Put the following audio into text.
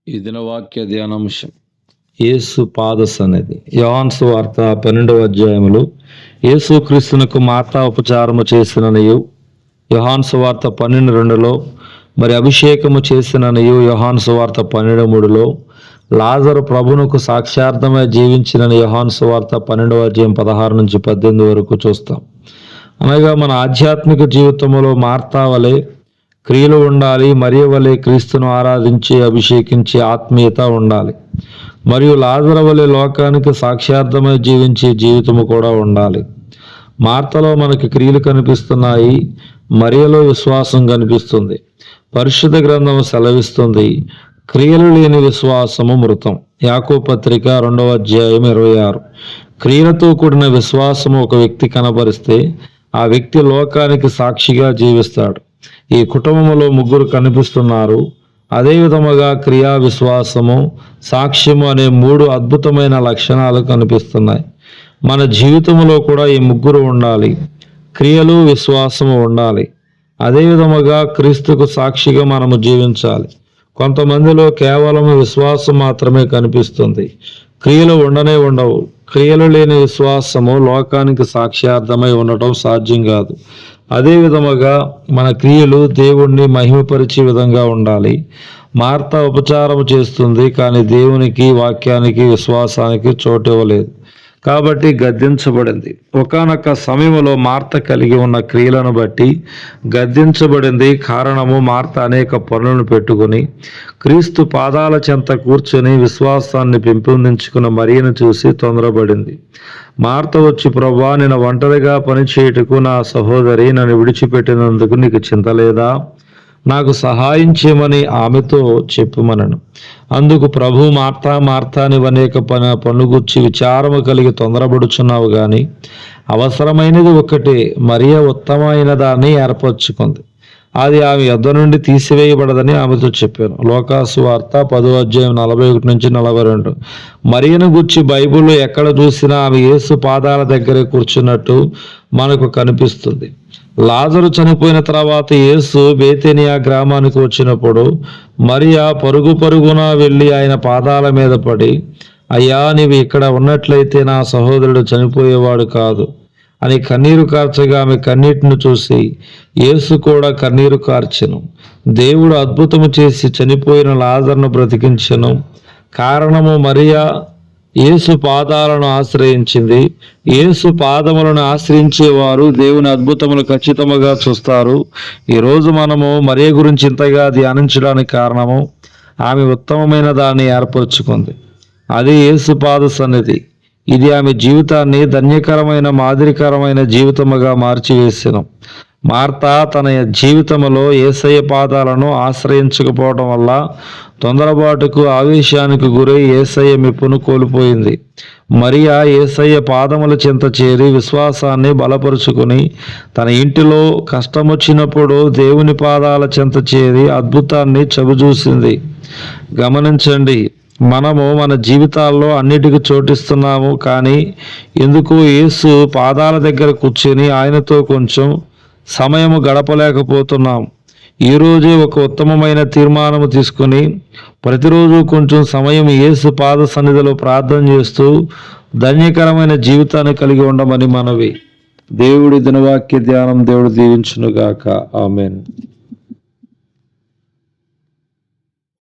ఈ దినవాక్య ధ్యానాంశం యేసు పాద సన్నిధి. యోహాను సువార్త 12వ అధ్యాయములు యేసు క్రీస్తునకు మార్తా ఉపచారము చేసిననియు యోహాను సువార్త 12:2లో మరి అభిషేకము చేసిననియు యోహాను సువార్త 12:3లో లాజరు ప్రభునకు సాక్షార్థమై జీవించినని యోహాను సువార్త 12వ అధ్యాయం 16 నుంచి 18 వరకు చూస్తాం. అనగా మన ఆధ్యాత్మిక జీవితంలో మార్తా వలె క్రియలు ఉండాలి, మరియ వలె క్రీస్తును ఆరాధించి అభిషేకించి ఆత్మీయత ఉండాలి, మరియు లాజరు వలె లోకానికి సాక్షార్థమై జీవించే జీవితము కూడా ఉండాలి. మార్తలో మనకి క్రియలు కనిపిస్తున్నాయి, మరియలో విశ్వాసం కనిపిస్తుంది. పరిశుద్ధ గ్రంథం సెలవిస్తుంది, క్రియలు లేని విశ్వాసము మృతం. యాకోబు పత్రిక 2వ అధ్యాయం 26. క్రియలతో కూడిన విశ్వాసము ఒక వ్యక్తి కనబరిస్తే ఆ వ్యక్తి లోకానికి సాక్షిగా జీవిస్తాడు. ఈ కుటుంబంలో ముగ్గురు కనిపిస్తున్నారు. అదే విధముగా క్రియా, విశ్వాసము, సాక్ష్యము అనే 3 అద్భుతమైన లక్షణాలు కనిపిస్తున్నాయి. మన జీవితంలో కూడా ఈ ముగ్గురు ఉండాలి. క్రియలు, విశ్వాసము ఉండాలి. అదే విధముగా క్రీస్తుకు సాక్షిగా మనము జీవించాలి. కొంతమందిలో కేవలం విశ్వాసం మాత్రమే కనిపిస్తుంది, క్రియలు ఉండనే ఉండవు. క్రియలు లేని విశ్వాసము లోకానికి సాక్ష్యార్థమై ఉండటం సాధ్యం కాదు. అదే విధముగా మన క్రియలు దేవుణ్ణి మహిమపరిచే విధంగా ఉండాలి. మార్తా ఉపచారం చేస్తుంది, కానీ దేవునికి, వాక్యానికి, విశ్వాసానికి చోటు ఇవ్వలేదు, కాబట్టి గద్దించబడింది. ఒకానొక సమయంలో మార్త కలిగి ఉన్న క్రియలను బట్టి గద్దించబడింది. కారణము, మార్త అనేక పనులను పెట్టుకుని క్రీస్తు పాదాల చెంత కూర్చొని విశ్వాసాన్ని పెంపొందించుకున్న మరియను చూసి తొందరపడింది. మార్త వచ్చి, ప్రభువా, నేను ఒంటరిగా పనిచేయుటకు నా సహోదరి నన్ను విడిచిపెట్టినందుకు నీకు చింత లేదా? నాకు సహాయం చేయమని ఆమెతో చెప్పుమనను. అందుకు ప్రభు, మార్తా మార్తా, నీవు అనేక పనులు గుర్చి విచారము కలిగి తొందరపడుచున్నావు, గాని అవసరమైనది ఒక్కటే, మరియ ఉత్తమమైన దాన్ని ఏర్పరచుకుంది, అది ఆమె యొద్ద నుండి తీసివేయబడదని ఆమెతో చెప్పాను. లోకాసు వార్త 10వ అధ్యాయం 41 నుంచి 42. మరియను గుర్చి బైబిల్లో ఎక్కడ చూసినా ఆమె యేసు పాదాల దగ్గరే కూర్చున్నట్టు మనకు కనిపిస్తుంది. లాజరు చనిపోయిన తర్వాత యేసు బేతేనియా గ్రామానికి వచ్చినప్పుడు మరియా పరుగున వెళ్ళి ఆయన పాదాల మీద పడి, అయ్యా, నీవు ఇక్కడ ఉన్నట్లయితే నా సహోదరుడు చనిపోయేవాడు కాదు అని కన్నీరు కార్చగా ఆమె కన్నీటిని చూసి యేసు కూడా కన్నీరు కార్చెను. దేవుడు అద్భుతము చేసి చనిపోయిన లాజరును బ్రతికించెను. కారణము, మరియా యేసు పాదాలను ఆశ్రయించింది. యేసు పాదములను ఆశ్రయించేవారు దేవుని అద్భుతములు ఖచ్చితంగా చూస్తారు. ఈరోజు మనము మరియ గురించి ఇంతగా ధ్యానించడానికి కారణము, ఆమె ఉత్తమమైన దాన్ని ఏర్పరచుకుంది. అది యేసు పాద సన్నిధి. ఇది ఆమె జీవితాన్ని ధన్యకరమైన, మాదిరికరమైన జీవితముగా మార్చివేసెను. మార్తా తన జీవితంలో యేసయ్య పాదాలను ఆశ్రయించకపోవడం వల్ల తొందరపాటుకు, ఆవేశానికి గురై యేసయ్య మెప్పును కోల్పోయింది. మరియా యేసయ్య పాదముల చెంత చేరి విశ్వాసాన్ని బలపరుచుకుని తన ఇంటిలో కష్టమొచ్చినప్పుడు దేవుని పాదాల చెంత చేరి అద్భుతాన్ని చవిచూసింది. గమనించండి, మనము మన జీవితాల్లో అన్నిటికీ చోటిస్తున్నాము, కానీ ఎందుకు యేసు పాదాల దగ్గర కూర్చొని ఆయనతో కొంచెం సమయము గడపలేకపోతున్నాం? ఈరోజే ఒక ఉత్తమమైన తీర్మానము తీసుకుని ప్రతిరోజు కొంచెం సమయం యేసు పాద సన్నిధిలో ప్రార్థన చేస్తూ ధన్యకరమైన జీవితాన్ని కలిగి ఉండమని మనవి. దేవుడి దినవాక్య ధ్యానం దేవుడు దీవించునుగాక. ఆమెన్.